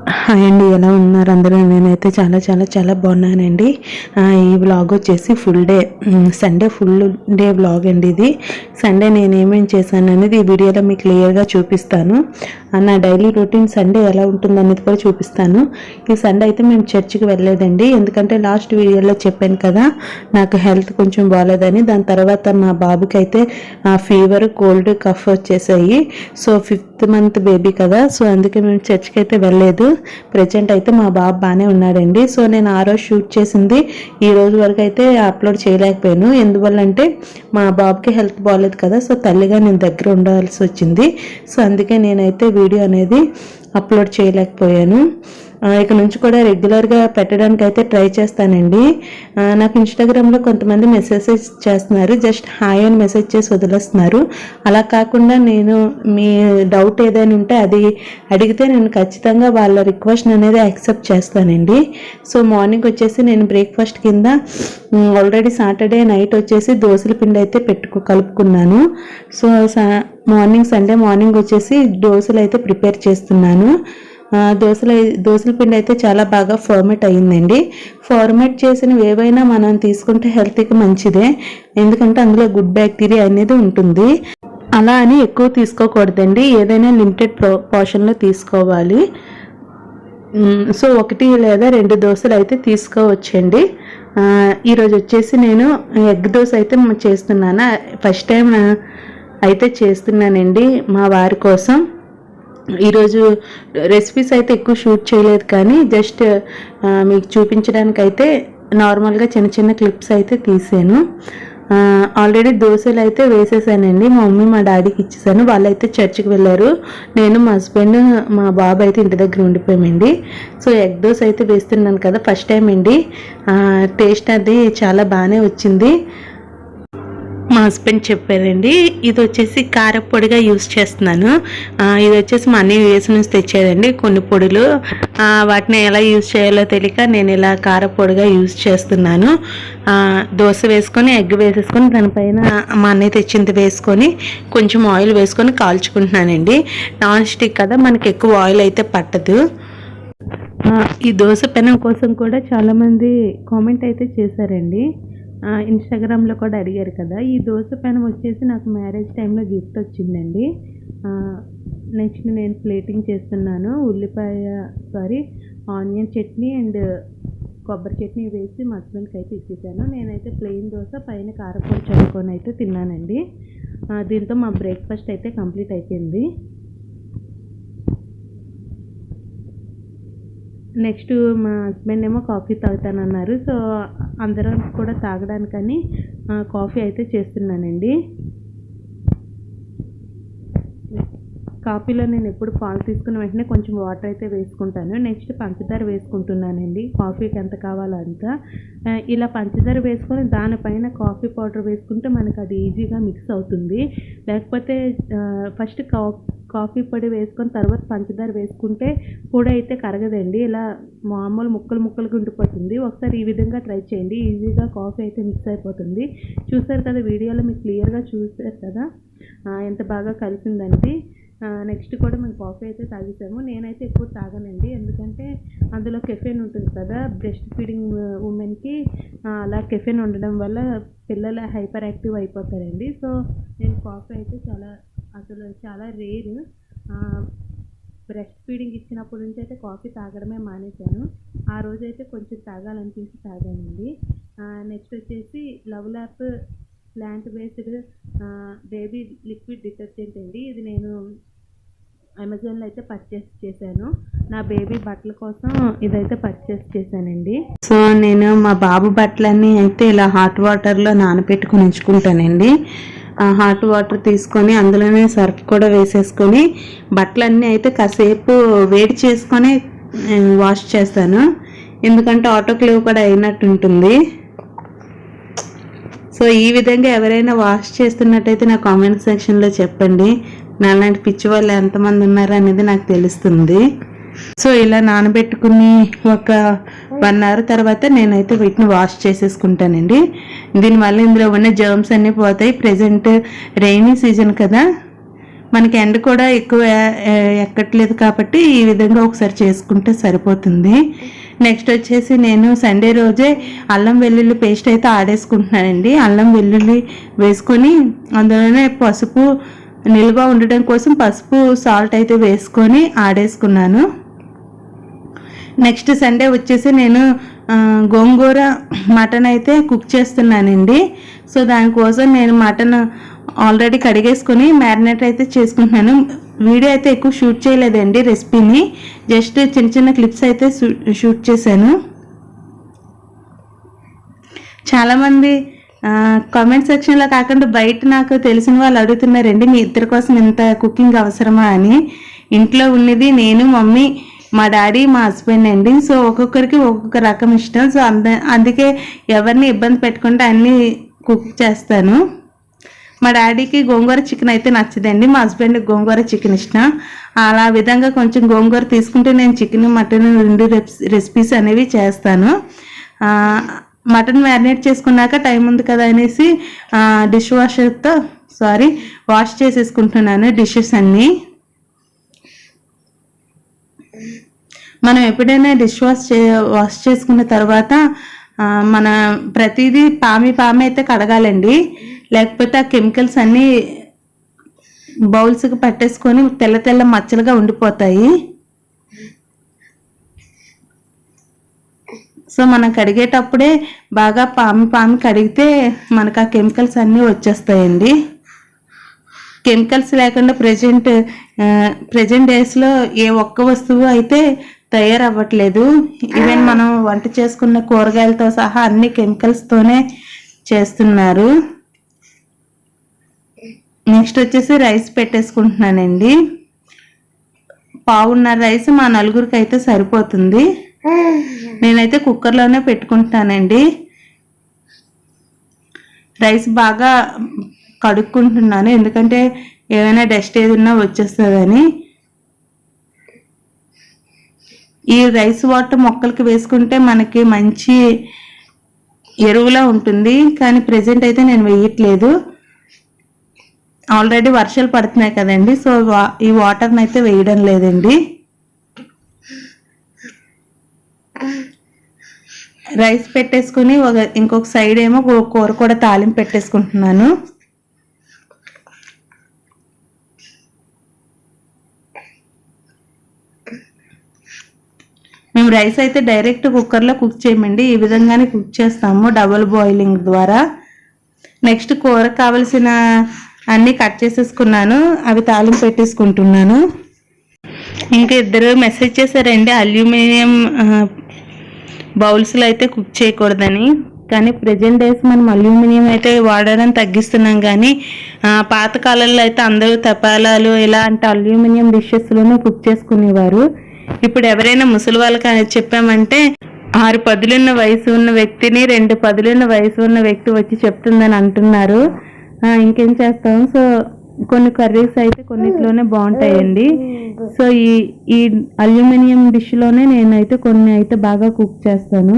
Hi అండి, ఎలా ఉన్నారు అందరూ? నేనైతే చాలా చాలా చాలా బాగున్నానండి. ఈ వ్లాగ్ వచ్చేసి full day Sunday full day vlog అండి. ఇది సండే నేను ఏమేమి చేశాను అనేది ఈ వీడియోలో మీకు క్లియర్గా చూపిస్తాను. నా డైలీ రొటీన్ సండే ఎలా ఉంటుంది అనేది కూడా చూపిస్తాను. ఈ సండే అయితే మేము చర్చికి వెళ్ళలేదండి, ఎందుకంటే లాస్ట్ వీడియోలో చెప్పాను కదా నాకు హెల్త్ కొంచెం బాగాలేదని. దాని తర్వాత మా బాబుకి అయితే ఫీవర్, కోల్డ్, కఫ్ వచ్చేసాయి. సో 5th month బేబీ కదా, సో అందుకే మేము చర్చికి అయితే వెళ్ళలేదు. ప్రజెంట్ అయితే మా బాబు బాగానే ఉన్నాడండి. సో నేను ఆ రోజు షూట్ చేసింది ఈ రోజు వరకు అయితే అప్లోడ్ చేయలేకపోయాను. ఎందువల్లంటే మా బాబుకి హెల్త్ బాగాలేదు కదా, సో తల్లిగా నేను దగ్గర ఉండాల్సి వచ్చింది. సో అందుకే నేనైతే వీడియో అనేది అప్లోడ్ చేయలేకపోయాను. ఇక నుంచి కూడా రెగ్యులర్గా పెట్టడానికి అయితే ట్రై చేస్తానండి. నాకు ఇన్స్టాగ్రామ్లో కొంతమంది మెసేజెస్ చేస్తున్నారు, జస్ట్ హాయ్ అని మెసేజ్ చేసి వదిలేస్తున్నారు. అలా కాకుండా నేను మీ డౌట్ ఏదైనా ఉంటే అది అడిగితే నేను ఖచ్చితంగా వాళ్ళ రిక్వెస్ట్ అనేది యాక్సెప్ట్ చేస్తానండి. సో మార్నింగ్ వచ్చేసి నేను బ్రేక్ఫాస్ట్ కింద ఆల్రెడీ సాటర్డే నైట్ వచ్చేసి దోసల పిండి అయితే కలుపుకున్నాను. సో సండే మార్నింగ్ వచ్చేసి దోశలు అయితే ప్రిపేర్ చేస్తున్నాను. దోసల పిండి అయితే చాలా బాగా ఫార్మేట్ అయ్యిందండి. ఫార్మేట్ చేసినవి ఏవైనా మనం తీసుకుంటే హెల్త్కి మంచిదే, ఎందుకంటే అందులో గుడ్ బ్యాక్టీరియా అనేది ఉంటుంది. అలా అని ఎక్కువ తీసుకోకూడదండి, ఏదైనా లిమిటెడ్ పోర్షన్లో తీసుకోవాలి. సో 1 లేదా 2 దోశలు అయితే తీసుకోవచ్చండి. ఈరోజు వచ్చేసి నేను ఎగ్ దోశ అయితే చేస్తున్నాను. ఫస్ట్ టైం అయితే చేస్తున్నానండి మా వారి కోసం. ఈరోజు రెసిపీస్ అయితే ఎక్కువ షూట్ చేయలేదు, కానీ జస్ట్ మీకు చూపించడానికి అయితే నార్మల్గా చిన్న చిన్న క్లిప్స్ అయితే తీసాను. ఆల్రెడీ దోశలు అయితే వేసేసానండి. మా మమ్మీ మా డాడీకి ఇచ్చేసాను, వాళ్ళైతే చర్చికి వెళ్ళారు. నేను మా హస్బెండ్ మా బాబు అయితే ఇంటి దగ్గర ఉండిపోయామండి. సో ఎగ్ దోశ అయితే వేస్తున్నాను కదా, ఫస్ట్ టైం అండి. టేస్ట్ అది చాలా బాగానే వచ్చింది. మా హస్బెండ్ చెప్పారండి. ఇది వచ్చేసి కారపొడిగా యూజ్ చేస్తున్నాను. ఇది వచ్చేసి మా అన్నయ్య యూఎస్ నుంచి తెచ్చారండి కొన్ని పొడులు. వాటిని ఎలా యూజ్ చేయాలో తెలియక నేను ఇలా కారపొడిగా యూజ్ చేస్తున్నాను. దోశ వేసుకొని ఎగ్ వేసేసుకొని దానిపైన మా అన్నయ్య తెచ్చింది వేసుకొని కొంచెం ఆయిల్ వేసుకొని కాల్చుకుంటున్నానండి. నాన్ స్టిక్ కదా, మనకి ఎక్కువ ఆయిల్ అయితే పట్టదు. ఈ దోశ పెనం కోసం కూడా చాలామంది కామెంట్ అయితే చేశారండి. ఇన్స్టాగ్రామ్లో కూడా అడిగారు కదా. ఈ దోశ పెనం వచ్చేసి నాకు మ్యారేజ్ టైంలో గిఫ్ట్ వచ్చిందండి. నెక్స్ట్ నేను ప్లేటింగ్ చేస్తున్నాను. ఆనియన్ చట్నీ అండ్ కొబ్బరి చట్నీ వేసి మా హస్బెండ్కి అయితే ఇచ్చేసాను. నేనైతే ప్లెయిన్ దోశ పైన కారపొడి చల్లుకొని అయితే తిన్నానండి. దీంతో మా బ్రేక్ఫాస్ట్ అయితే కంప్లీట్ అయిపోయింది. నెక్స్ట్ మా హస్బెండ్ ఏమో కాఫీ తాగుతానన్నారు. సో అందరం కూడా తాగడానికని కాఫీ అయితే చేస్తున్నానండి. కాఫీలో నేను ఎప్పుడు పాలు తీసుకున్న వెంటనే కొంచెం వాటర్ అయితే వేసుకుంటాను. నెక్స్ట్ పంచదార వేసుకుంటున్నానండి, కాఫీకి ఎంత కావాలో అంత. ఇలా పంచదార వేసుకొని దానిపైన కాఫీ పౌడర్ వేసుకుంటే మనకు అది ఈజీగా మిక్స్ అవుతుంది. లేకపోతే ఫస్ట్ కాఫీ పొడి వేసుకొని తర్వాత పంచదార వేసుకుంటే పొడి అయితే కరగదండి, ఇలా మామూలు ముక్కలుగా ఉండిపోతుంది. ఒకసారి ఈ విధంగా ట్రై చేయండి, ఈజీగా కాఫీ అయితే మిక్స్ అయిపోతుంది. చూసారు కదా వీడియోలో, మీకు క్లియర్గా చూసారు కదా ఎంత బాగా కలిసిందండి. నెక్స్ట్ కూడా మేము కాఫీ అయితే తాగేసాము. నేనైతే ఎక్కువ తాగనండి, ఎందుకంటే అందులో కెఫెన్ ఉంటుంది కదా. బ్రెస్ట్ ఫీడింగ్ ఉమెన్కి అలా కెఫెన్ ఉండడం వల్ల పిల్లలు హైపర్ యాక్టివ్ అయిపోతారండి. సో నేను కాఫీ అయితే చాలా రేర్. బ్రెస్ట్ ఫీడింగ్ ఇచ్చినప్పటి నుంచి అయితే కాఫీ తాగడమే మానేశాను. ఆ రోజైతే కొంచెం తాగాలనిపించి తాగానండి. నెక్స్ట్ వచ్చేసి love lap plant based baby liquid detergent అండి. ఇది నేను అమెజాన్లో అయితే పర్చేస్ చేశాను. నా బేబీ బట్టల కోసం ఇదైతే పర్చేస్ చేశానండి. సో నేను మా బాబు బట్టలన్నీ అయితే ఇలా హాట్ వాటర్లో నానబెట్టుకుని ఉంచుకుంటానండి. హాట్ వాటర్ తీసుకొని అందులోనే సర్ఫ్ కూడా వేసేసుకొని బట్టలన్నీ అయితే కాసేపు వేడి చేసుకొని వాష్ చేస్తాను, ఎందుకంటే ఆటోక్లేవ్ కూడా అయినట్టు ఉంటుంది. సో ఈ విధంగా ఎవరైనా వాష్ చేస్తున్నట్టయితే నా కామెంట్ సెక్షన్లో చెప్పండి. నాలాంటి పిచ్చి వాళ్ళు ఎంతమంది ఉన్నారు అనేది నాకు తెలుస్తుంది. సో ఇలా నానబెట్టుకుని ఒక 1 hour తర్వాత నేనైతే వీటిని వాష్ చేసేసుకుంటానండి. దీనివల్ల ఇందులో ఉన్న జర్మ్స్ అన్నీ పోతాయి. ప్రజెంట్ రైనీ సీజన్ కదా, మనకి ఎండ కూడా ఎక్కువ ఎక్కట్లేదు కాబట్టి ఈ విధంగా ఒకసారి చేసుకుంటే సరిపోతుంది. నెక్స్ట్ వచ్చేసి నేను సండే రోజే అల్లం వెల్లుల్లి పేస్ట్ అయితే ఆడేసుకుంటున్నానండి. అల్లం వెల్లుల్లి వేసుకొని అందులోనే పసుపు నిల్వ ఉండటం కోసం పసుపు సాల్ట్ అయితే వేసుకొని ఆడేసుకున్నాను. నెక్స్ట్ సండే వచ్చేసి నేను గోంగూర మటన్ అయితే కుక్ చేస్తున్నానండి. సో దానికోసం నేను మటన్ ఆల్రెడీ కడిగేసుకొని మ్యారినేట్ అయితే చేసుకుంటున్నాను. వీడియో అయితే ఎక్కువ షూట్ చేయలేదండి రెసిపీని, జస్ట్ చిన్న చిన్న క్లిప్స్ అయితే షూట్ చేశాను. చాలామంది కామెంట్ సెక్షన్లో కాకుండా బయట నాకు తెలిసిన వాళ్ళు అడుగుతున్నారండి, మీ ఇద్దరి కోసం ఇంత కుకింగ్ అవసరమా అని. ఇంట్లో ఉన్నది నేను, మమ్మీ, మా డాడీ, మా హస్బెండ్ అండి. సో ఒక్కొక్కరికి ఒక్కొక్క రకం ఇష్టం. సో అందుకే ఎవరిని ఇబ్బంది పెట్టకుండా అన్నీ కుక్ చేస్తాను. మా డాడీకి గోంగూర చికెన్ అయితే నచ్చదండి, మా హస్బెండ్కి గోంగూర చికెన్ ఇష్టం. అలా విధంగా కొంచెం గోంగూర తీసుకుంటే నేను చికెన్ మటన్ 2 రెసిపీస్ అనేవి చేస్తాను. మటన్ మ్యారినేట్ చేసుకున్నాక టైం ఉంది కదా అనేసి వాష్ చేసేసుకుంటున్నాను డిషెస్ అన్నీ. మనం ఎప్పుడైనా వాష్ చేసుకున్న తర్వాత మన ప్రతిదీ పామి అయితే కడగాలండి, లేకపోతే ఆ కెమికల్స్ అన్నీ బౌల్స్కి పట్టేసుకొని తెల్ల మచ్చలుగా ఉండిపోతాయి. సో మనం కడిగేటప్పుడే బాగా పామి కడిగితే మనకు ఆ కెమికల్స్ అన్నీ వచ్చేస్తాయండి. కెమికల్స్ లేకుండా ప్రజెంట్ డేస్లో ఏ ఒక్క వస్తువు అయితే తయారవ్వట్లేదు. ఈవెన్ మనం వంట చేసుకున్న కూరగాయలతో సహా అన్ని కెమికల్స్తోనే చేస్తున్నారు. నెక్స్ట్ వచ్చేసి రైస్ పెట్టేసుకుంటున్నానండి. 1/2 రైస్ మా నలుగురికి అయితే సరిపోతుంది. నేనైతే కుక్కర్లోనే పెట్టుకుంటానండి. రైస్ బాగా కడుక్కుంటున్నాను, ఎందుకంటే ఏమైనా డస్ట్ ఏదైనా వచ్చేస్తుందని. ఈ రైస్ వాటర్ మొక్కలకి వేసుకుంటే మనకి మంచి ఎరువులా ఉంటుంది, కానీ ప్రెజెంట్ అయితే నేను వేయట్లేదు. ఆల్రెడీ వర్షాలు పడుతున్నాయి కదండి, సో ఈ వాటర్ని అయితే వేయడం లేదండి. రైస్ పెట్టేసుకుని ఇంకొక సైడ్ ఏమో కూర కూడా తాలింపు పెట్టేసుకుంటున్నాను. మేము రైస్ అయితే డైరెక్ట్ కుక్కర్లో కుక్ చేయమండి, ఈ విధంగానే కుక్ చేస్తాము డబుల్ బాయిలింగ్ ద్వారా. నెక్స్ట్ కూర కావలసిన అన్నీ కట్ చేసేసుకున్నాను, అవి తాలింపు పెట్టేసుకుంటున్నాను. ఇంకా ఇద్దరు మెసేజ్ చేశారండి అల్యూమినియం బౌల్స్లో అయితే కుక్ చేయకూడదని. కానీ ప్రజెంట్ డేస్ మనం అల్యూమినియం అయితే వాడడం తగ్గిస్తున్నాం, కానీ పాతకాలంలో అయితే అందరూ తపాలాలు ఇలాంటి అల్యూమినియం డిషెస్లోనే కుక్ చేసుకునేవారు. ఇప్పుడు ఎవరైనా ముసలి వాళ్ళకి చెప్పామంటే 6 పదులున్న వయసు ఉన్న వ్యక్తిని 2 పదులున్న వయసు ఉన్న వ్యక్తి వచ్చి చెప్తుందని అంటున్నారు. ఇంకేం చేస్తాం. సో కొన్ని కర్రీస్ అయితే కొన్నిట్లోనే బాగుంటాయండి. సో ఈ అల్యూమినియం డిష్లోనే నేనైతే కొన్ని అయితే బాగా కుక్ చేస్తాను.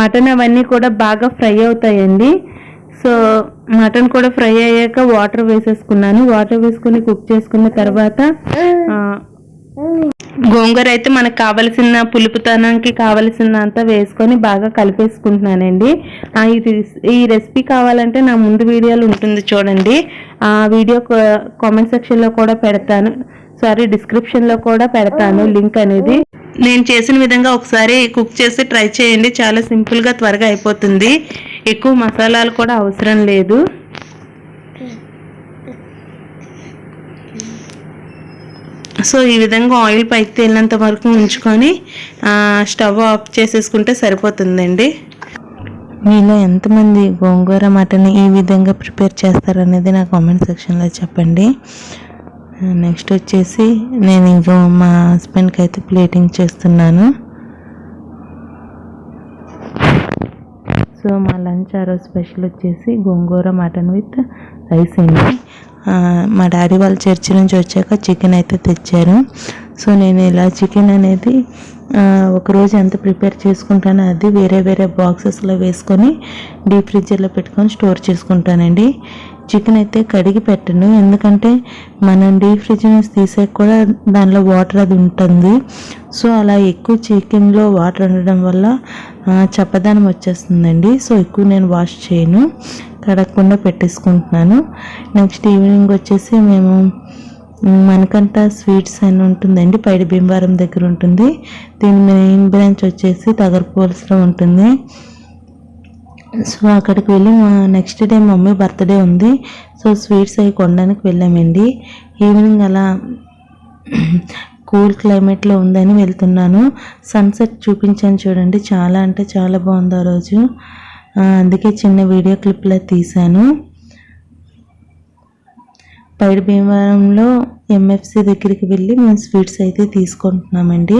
మటన్ అవన్నీ కూడా బాగా ఫ్రై అవుతాయండి. సో మటన్ కూడా ఫ్రై అయ్యాక వాటర్ వేసేసుకున్నాను. వాటర్ వేసుకుని కుక్ చేసుకున్న తర్వాత గోంగూర అయితే మనకు కావలసిన పులుపుతనానికి కావలసినంత వేసుకొని బాగా కలిపేసుకుంటున్నానండి. ఈ రెసిపీ కావాలంటే నా ముందు వీడియోలు ఉంటుంది చూడండి, ఆ వీడియో కామెంట్ సెక్షన్లో కూడా పెడతాను, డిస్క్రిప్షన్లో కూడా పెడతాను లింక్ అనేది. నేను చేసిన విధంగా ఒకసారి కుక్ చేసి ట్రై చేయండి, చాలా సింపుల్గా త్వరగా అయిపోతుంది, ఎక్కువ మసాలాలు కూడా అవసరం లేదు. సో ఈ విధంగా ఆయిల్ పైకి తేలినంత వరకు ఉంచుకొని స్టవ్ ఆఫ్ చేసేసుకుంటే సరిపోతుందండి. మీలో ఎంతమంది గోంగూర మటన్ ఈ విధంగా ప్రిపేర్ చేస్తారనేది నా కామెంట్ సెక్షన్లో చెప్పండి. నెక్స్ట్ వచ్చేసి నేను ఇంకో మా హస్బెండ్కి అయితే ప్లేటింగ్ చేస్తున్నాను. సో మా లంచ్ ఆ రోజు స్పెషల్ వచ్చేసి గోంగూర మటన్ విత్ రైస్ అండి. మా డాడీ వాళ్ళ చర్చి నుంచి వచ్చాక చికెన్ అయితే తెచ్చారు. సో నేను ఇలా చికెన్ అనేది ఒకరోజు ఎంత ప్రిపేర్ చేసుకుంటానో అది వేరే వేరే బాక్సెస్లో వేసుకొని డీప్ ఫ్రిడ్జర్లో పెట్టుకొని స్టోర్ చేసుకుంటానండి. చికెన్ అయితే కడిగి పెట్టను, ఎందుకంటే మనం డీప్ ఫ్రిడ్జ్ నుంచి తీసాక కూడా దానిలో వాటర్ అది ఉంటుంది. సో అలా ఎక్కువ చికెన్లో వాటర్ ఉండడం వల్ల చప్పదనం వచ్చేస్తుందండి. సో ఎక్కువ నేను వాష్ చేయను, కడగకుండా పెట్టేసుకుంటున్నాను. నెక్స్ట్ ఈవినింగ్ వచ్చేసి మేము మనకంట స్వీట్స్ అని ఉంటుందండి, పైడి భీమవరం దగ్గర ఉంటుంది. దీని మెయిన్ బ్రాంచ్ వచ్చేసి తగరపోల్స్లో ఉంటుంది. సో అక్కడికి వెళ్ళి నెక్స్ట్ డే మమ్మీ బర్త్డే ఉంది. సో స్వీట్స్ అవి కొనడానికి వెళ్ళామండి. ఈవినింగ్ అలా కూల్ క్లైమేట్లో ఉందని వెళ్తున్నాను. సన్సెట్ చూపించాను చూడండి, చాలా అంటే చాలా బాగుంది ఆ రోజు. అందుకే చిన్న వీడియో క్లిప్లో తీశాను. పైడి భీమవరంలో ఎంఎఫ్సి దగ్గరికి వెళ్ళి మేము స్వీట్స్ అయితే తీసుకుంటున్నామండి.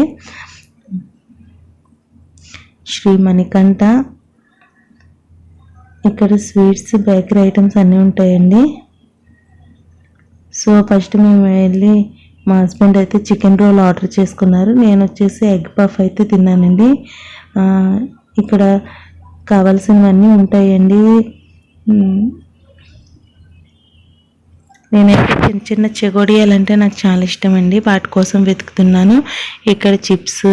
శ్రీ మణికంఠ, ఇక్కడ స్వీట్స్ బేకరీ ఐటమ్స్ అన్నీ ఉంటాయండి. సో ఫస్ట్ మేము వెళ్ళి మా హస్బెండ్ అయితే చికెన్ రోల్ ఆర్డర్ చేసుకున్నారు, నేను వచ్చేసి ఎగ్ పఫ్ అయితే తిన్నానండి. ఇక్కడ కావాల్సినవన్నీ ఉంటాయండి. నేనైతే చిన్న చిన్న చెగోడియాలంటే నాకు చాలా ఇష్టం అండి, వాటి కోసం వెతుకుతున్నాను. ఇక్కడ చిప్స్,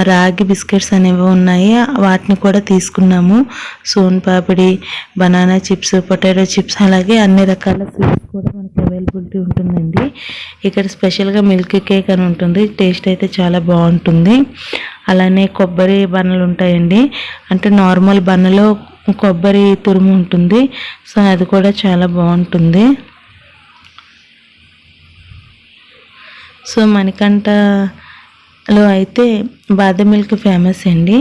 రాగి బిస్కెట్స్ అనేవి ఉన్నాయి, వాటిని కూడా తీసుకున్నాము. సోన్ పాపిడి, బనానా చిప్స్, పొటాటో చిప్స్, అలాగే అన్ని రకాల స్వీట్స్ కూడా మనకి అవైలబిలిటీ ఉంటుందండి. ఇక్కడ స్పెషల్గా మిల్క్ కేక్ అని ఉంటుంది, టేస్ట్ అయితే చాలా బాగుంటుంది. అలానే కొబ్బరి బన్నలు ఉంటాయండి, అంటే నార్మల్ బన్నలో కొబ్బరి తురుము ఉంటుంది. సో అది కూడా చాలా బాగుంటుంది. సో మణికంఠలో అయితే బాదం మిల్క్ ఫేమస్ అండి.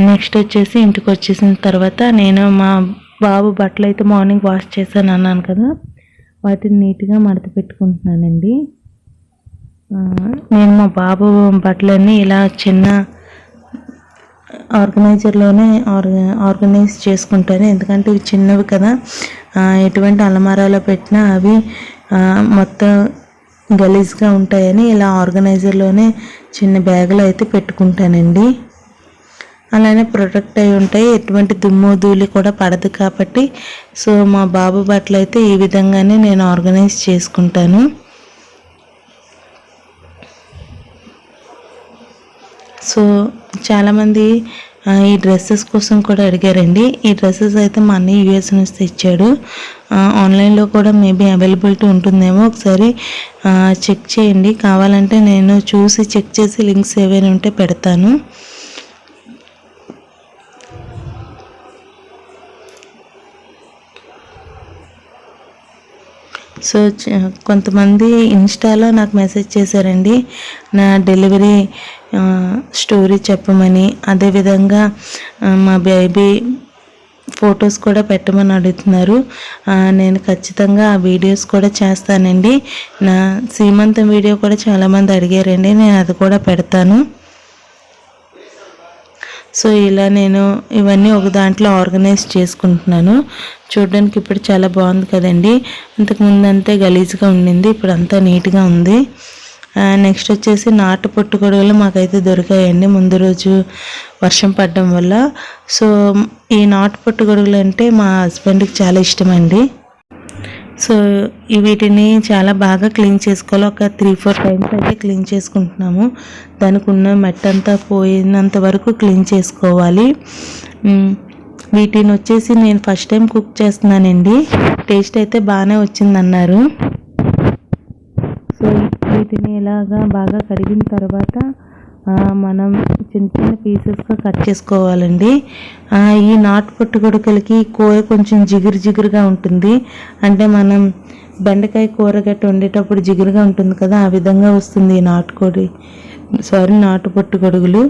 నెక్స్ట్ వచ్చేసి ఇంటికి వచ్చేసిన తర్వాత నేను మా బాబు బట్టలు అయితే మార్నింగ్ వాష్ చేశాను అన్నాను కదా, వాటిని నీట్గా మడత పెట్టుకుంటున్నానండి. నేను మా బాబు బట్టలన్నీ ఇలా చిన్న ఆర్గనైజర్లోనే ఆర్గనైజ్ చేసుకుంటాను, ఎందుకంటే ఇవి చిన్నవి కదా, ఎటువంటి అలమారాలో పెట్టినా అవి మొత్తం గలీజ్గా ఉంటాయని ఇలా ఆర్గనైజర్లోనే చిన్న బ్యాగులో అయితే పెట్టుకుంటానండి. అలానే ప్రొటెక్ట్ అయి ఉంటాయి, ఎటువంటి దుమ్ము ధూళి కూడా పడదు కాబట్టి. సో మా బాబు బట్టలు అయితే ఈ విధంగానే నేను ఆర్గనైజ్ చేసుకుంటాను. సో చాలామంది ఈ డ్రెస్సెస్ కోసం కూడా అడిగారండి. ఈ డ్రెస్సెస్ అయితే మా అన్నయ్య యూఎస్ నుంచి తెచ్చాడు, ఆన్లైన్లో కూడా మేబీ అవైలబిలిటీ ఉంటుందేమో, ఒకసారి చెక్ చేయండి. కావాలంటే నేను చూసి చెక్ చేసి లింక్స్ ఏవైనా ఉంటే పెడతాను. సో కొంతమంది ఇన్స్టాలో నాకు మెసేజ్ చేశారండి, నా డెలివరీ స్టోరీ చెప్పమని, అదేవిధంగా మా బేబీ ఫొటోస్ కూడా పెట్టమని అడుగుతున్నారు. నేను ఖచ్చితంగా ఆ వీడియోస్ కూడా చేస్తానండి. నా సీమంతం వీడియో కూడా చాలామంది అడిగారండి, నేను అది కూడా పెడతాను. సో ఇలా నేను ఇవన్నీ ఒక దాంట్లో ఆర్గనైజ్ చేసుకుంటున్నాను. చూడడానికి ఇప్పుడు చాలా బాగుంది కదండి, అంతకుముందు అంతే గలీజ్గా ఉండింది, ఇప్పుడు అంతా నీట్గా ఉంది. నెక్స్ట్ వచ్చేసి నాటు పుట్టుగొడుగులు మాకైతే దొరికాయండి ముందు రోజు వర్షం పడడం వల్ల. సో ఈ నాటు పుట్టుగొడుగులు అంటే మా హస్బెండ్కి చాలా ఇష్టం అండి. సో వీటిని చాలా బాగా క్లీన్ చేసుకోవాలి, ఒక 3-4 టైమ్స్ అయితే క్లీన్ చేసుకుంటున్నాము. దానికి ఉన్న మెట్టంతా పోయినంత వరకు క్లీన్ చేసుకోవాలి. వీటిని వచ్చేసి నేను ఫస్ట్ టైం కుక్ చేస్తున్నానండి, టేస్ట్ అయితే బాగానే వచ్చిందన్నారు. సో వీటిని ఇలాగా బాగా కడిగిన తర్వాత మనం చిన్న చిన్న పీసెస్గా కట్ చేసుకోవాలండి. ఈ నాటు పుట్టుకొడుకులకి కూర కొంచెం జిగురుగా ఉంటుంది, అంటే మనం బెండకాయ కూర గట్ట వండేటప్పుడు జిగురుగా ఉంటుంది కదా, ఆ విధంగా వస్తుంది ఈ నాటు పుట్టుకొడుగులు.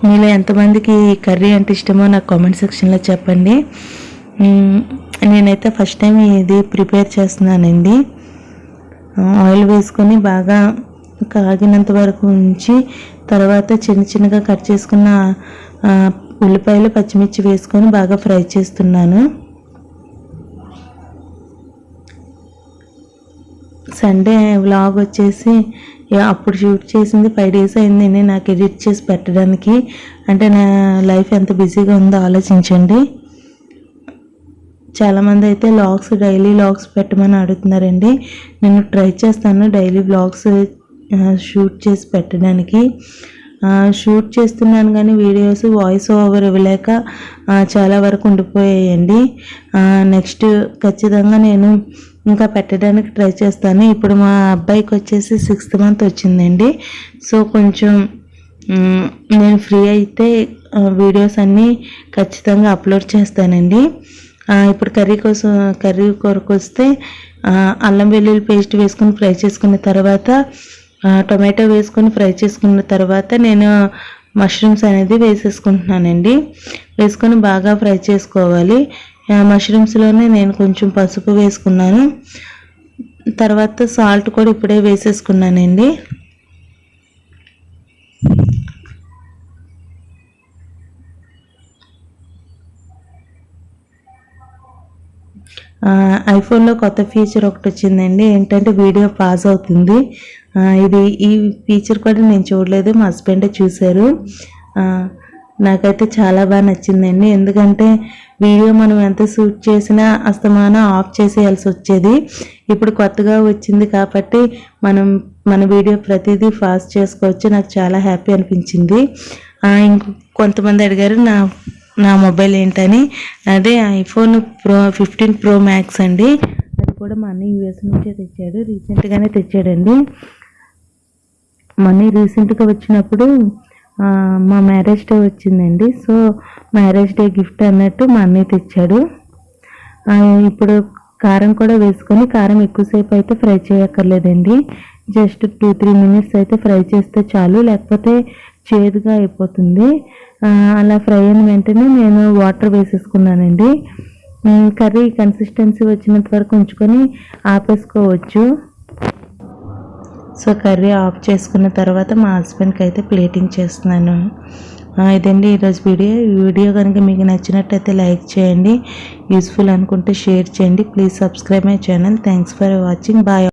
మీలో ఎంతమందికి కర్రీ అంటే ఇష్టమో నాకు కామెంట్ సెక్షన్లో చెప్పండి. నేనైతే ఫస్ట్ టైం ఇది ప్రిపేర్ చేస్తున్నానండి. ఆయిల్ వేసుకొని బాగా కాగినంత వరకు ఉంచి తర్వాత చిన్నగా కట్ చేసుకున్న ఉల్లిపాయలు, పచ్చిమిర్చి వేసుకొని బాగా ఫ్రై చేస్తున్నాను. సండే వ్లాగ్ వచ్చేసి అప్పుడు షూట్ చేసింది 5 days అయిందండి నాకు ఎడిట్ చేసి పెట్టడానికి. అంటే నా లైఫ్ ఎంత బిజీగా ఉందో ఆలోచించండి. చాలామంది అయితే డైలీ వ్లాగ్స్ పెట్టమని అడుగుతున్నారండి. నేను ట్రై చేస్తాను డైలీ వ్లాగ్స్ షూట్ చేసి పెట్టడానికి. షూట్ చేస్తున్నాను కానీ వీడియోస్ వాయిస్ ఓవర్ ఇవ్వలేక చాలా వరకు ఉండిపోయాయండి. నెక్స్ట్ ఖచ్చితంగా నేను ఇంకా పెట్టడానికి ట్రై చేస్తాను. ఇప్పుడు మా అబ్బాయికి వచ్చేసి 6th month వచ్చిందండి. సో కొంచెం నేను ఫ్రీ అయితే వీడియోస్ అన్నీ ఖచ్చితంగా అప్లోడ్ చేస్తానండి. ఇప్పుడు కర్రీ కొరకు వస్తే అల్లం వెల్లుల్లి పేస్ట్ వేసుకొని ఫ్రై చేసుకున్న తర్వాత టొమాటో వేసుకొని ఫ్రై చేసుకున్న తర్వాత నేను మష్రూమ్స్ అనేది వేసేసుకుంటున్నానండి. వేసుకొని బాగా ఫ్రై చేసుకోవాలి. మష్రూమ్స్లోనే నేను కొంచెం పసుపు వేసుకున్నాను. తర్వాత సాల్ట్ కూడా ఇప్పుడే వేసేసుకున్నానండి. ఐఫోన్లో కొత్త ఫీచర్ ఒకటి వచ్చిందండి. ఏంటంటే వీడియో పాజ్ అవుతుంది. ఈ ఫీచర్ కూడా నేను చూడలేదు, మా హస్బెండే చూశారు. నాకైతే చాలా బాగా నచ్చిందండి. ఎందుకంటే వీడియో మనం ఎంత షూట్ చేసినా అస్తమానం ఆఫ్ చేసేయాల్సి వచ్చేది. ఇప్పుడు కొత్తగా వచ్చింది కాబట్టి మన వీడియో ప్రతిదీ ఫాస్ట్ చేసుకోవచ్చు. నాకు చాలా హ్యాపీ అనిపించింది. కొంతమంది అడిగారు నా మొబైల్ ఏంటని. అదే ఐఫోన్ 15 Pro Max అండి. అది కూడా మా అన్న US నుంచే తెచ్చాడు, రీసెంట్గానే తెచ్చాడండి. మనీ రీసెంట్గా వచ్చినప్పుడు మా మ్యారేజ్ డే వచ్చిందండి. సో మ్యారేజ్ డే గిఫ్ట్ అన్నట్టు మా అన్నయ్య తెచ్చాడు. ఇప్పుడు కారం కూడా వేసుకొని, కారం ఎక్కువసేపు అయితే ఫ్రై చేయక్కర్లేదండి. జస్ట్ 2-3 minutes అయితే ఫ్రై చేస్తే చాలు, లేకపోతే చేదుగా అయిపోతుంది. అలా ఫ్రై అయిన వెంటనే నేను వాటర్ వేసేసుకున్నానండి. కర్రీ కన్సిస్టెన్సీ వచ్చినంత వరకు ఉంచుకొని ఆపేసుకోవచ్చు. సో కర్రీ ఆఫ్ చేసుకున్న తర్వాత మా హస్బెండ్కి అయితే ప్లేటింగ్ చేస్తున్నాను. ఇదండి ఈరోజు వీడియో. ఈ వీడియో కనుక మీకు నచ్చినట్టయితే లైక్ చేయండి, యూస్ఫుల్ అనుకుంటే షేర్ చేయండి. Please subscribe my channel. Thanks for watching. Bye.